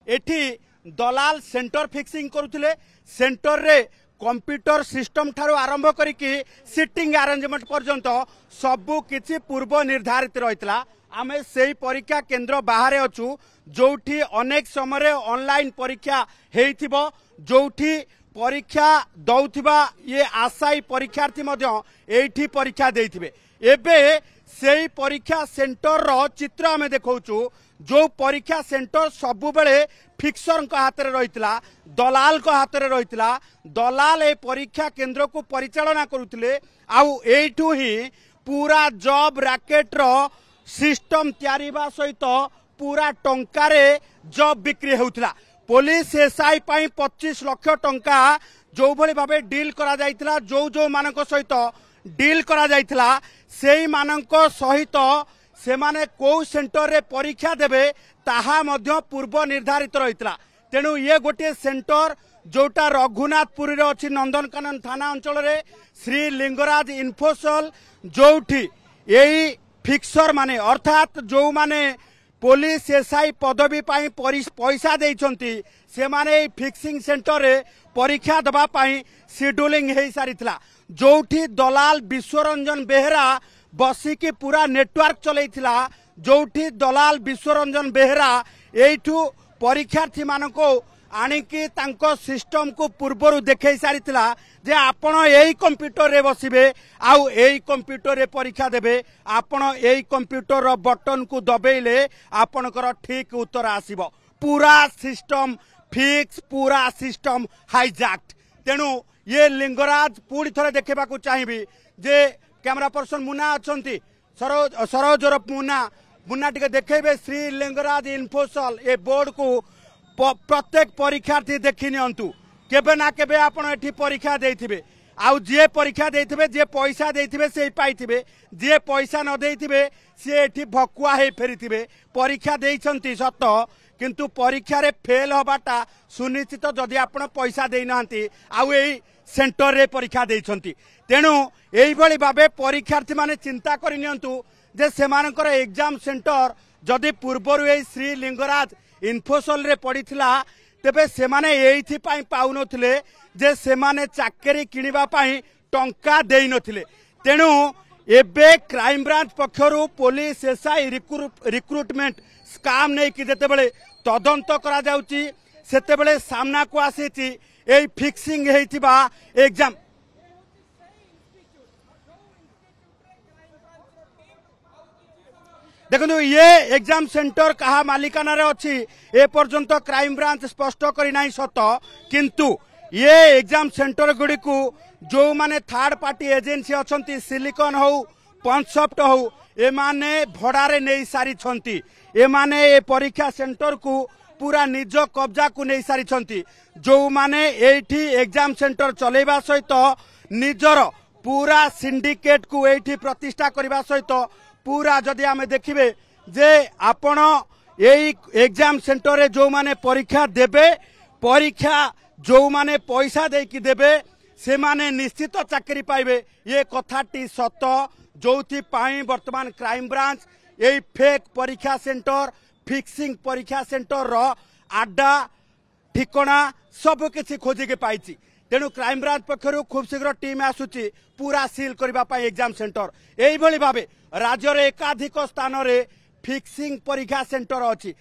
एठी दलाल centre fixing करुथिले centre रे computer system ठारू आरंभ करिकी सिटिंग अरेंजमेंट पर्यंत सबु किछि पूर्व निर्धारित रहितला। आमे सेही परीक्षा केंद्र बाहर अछु जोठी अनेक समय ऑनलाइन परीक्षा हेइथिबो जोठी परीक्षा दौथिबा ये आशायी परीक्षार्थी मध्य एठी परीक्षा देइथिबे। एबे सेही परीक्षा सेंटर रो चित्र आमे देखौछु जो परीक्षा सेंटर सबु बेले फिक्सर को हाथ में रही दलाल को हाथ में रही दलाल ए परीक्षा केंद्र को परिचालना करुले आउ एठू ही पूरा जॉब रैकेट रो सिस्टम तैयारी सहित पूरा टंकारे जॉब बिक्री होउतला। पुलिस एसआई 25 लाख टंका जो भली भाबे डील करा जाइतला जो मानक सहित डील करा जाइतला सेही मानक सहित से माने को सेंटर रे परीक्षा देबे ताहा मध्य पूर्व निर्धारित रहितला। तेणु ये गोटे सेंटर जोटा रघुनाथपुर रे अछि नंदनकानन थाना अंचल रे श्री लिंगराज इन्फोसल जोठी एई फिक्सर माने अर्थात जो माने पुलिस एसआई पदवी पाई पैसा देइछंती से माने फिक्सिंग सेंटर रे परीक्षा दबा पाई शेड्यूलिंग हेई सारितला। जोठी दलाल विश्वरंजन बेहरा बसिकी पूरा नेटवर्क चलैथिला जोठी दलाल विश्वरंजन बेहरा एठू परीक्षार्थी मानको आनिकी तांको सिस्टम को पूर्वरु देखै सारितला जे आपण एई कंप्यूटर रे बसिबे आउ एई कंप्यूटर रे परीक्षा देबे आपण एई कंप्यूटर रो बटन को दबेइले आपणकर ठीक उत्तर आसीबो। पूरा सिस्टम फिक्स पूरा सिस्टम हाईजैक्ट। तेणु ये लिंगराज पूरी थरे देखबा को चाहिबी जे कैमरा पर्सन मुना अच्छी सरोजर मुना टिके देखेबे श्री लिंगराज इन्फोसल ए बोर्ड को प्रत्येक परीक्षार्थी देखि नियंतु केबे ना केबे आपण एठी परीक्षा देइथिबे आउ जे परीक्षा देइथिबे जे पैसा देइथिबे से पाइथिबे जे पैसा न देइथिबे से एठी भकुआ हे फेरिथिबे। परीक्षा देइछंती सत किंतु परीक्षा रे फेल होबाटा सुनिश्चित जदि आपण पैसा देइ नांती आउ एई सेंटर रे परीक्षा देइछंती। तेणु एई भली भाबे परीक्षार्थी माने चिंता करि नियंतु जे सेमानकर एग्जाम सेंटर जदि पूर्वरु एई श्री लिंगराज इन्फोसल रे पड़िथिला तेबे सेमाने एइथि पाई पाउ नथिले जे सेमाने चाकरी किनिबा पाई टंका देइ नथिले। तेणु एबे क्राइम ब्रांच पक्षरु पुलिस एसआई रिक्रुटमेंट स्काम नै कि जेतेबेले तदंत करा जाउची सेतेबेले सामना को आसीची एई फिक्सिंग हेइथिबा एग्जाम। देखो ये एग्जाम सेंटर कहा मालिकाना रे अच्छी ए पर्यंत क्राइम ब्रांच स्पष्ट करी नाही सत किंतु ये एग्जाम सेंटर गुडी को जो माने थर्ड पार्टी एजेंसी अच्छी सिलिकॉन हो पंचसॉफ्ट हो ए माने भड़ारे नहीं सारी छंती ए माने ए परीक्षा सेंटर को पूरा निज कब्जा को नहीं सारी छंती। जो माने एठी एग्जाम सेंटर चलेबा सहित निजर पूरा सिंडिकेट को एठी प्रतिष्ठा करबा सहित पूरा जदि आमे देखिबे जे आपण एई एग्जाम सेंटर रे जो माने परीक्षा देबे परीक्षा जो माने पैसा देकी देबे से माने निश्चित चाकरी पाइबे ये कथाटी सत जोथि पाई वर्तमान क्राइम ब्रांच एई फेक परीक्षा सेंटर फिक्सिंग परीक्षा सेंटर रो आड्डा ठिकाना सब किछि खोजी के पाइछि। तेणु क्राइम ब्रांच पक्षरु खूब शीघ्र टीम आसुची पूरा सील करबा पाई एग्जाम सेंटर एई भली भाबे राज्य रे एकाधिक स्थान रे फिक्सिंग परीक्षा सेंटर अछि।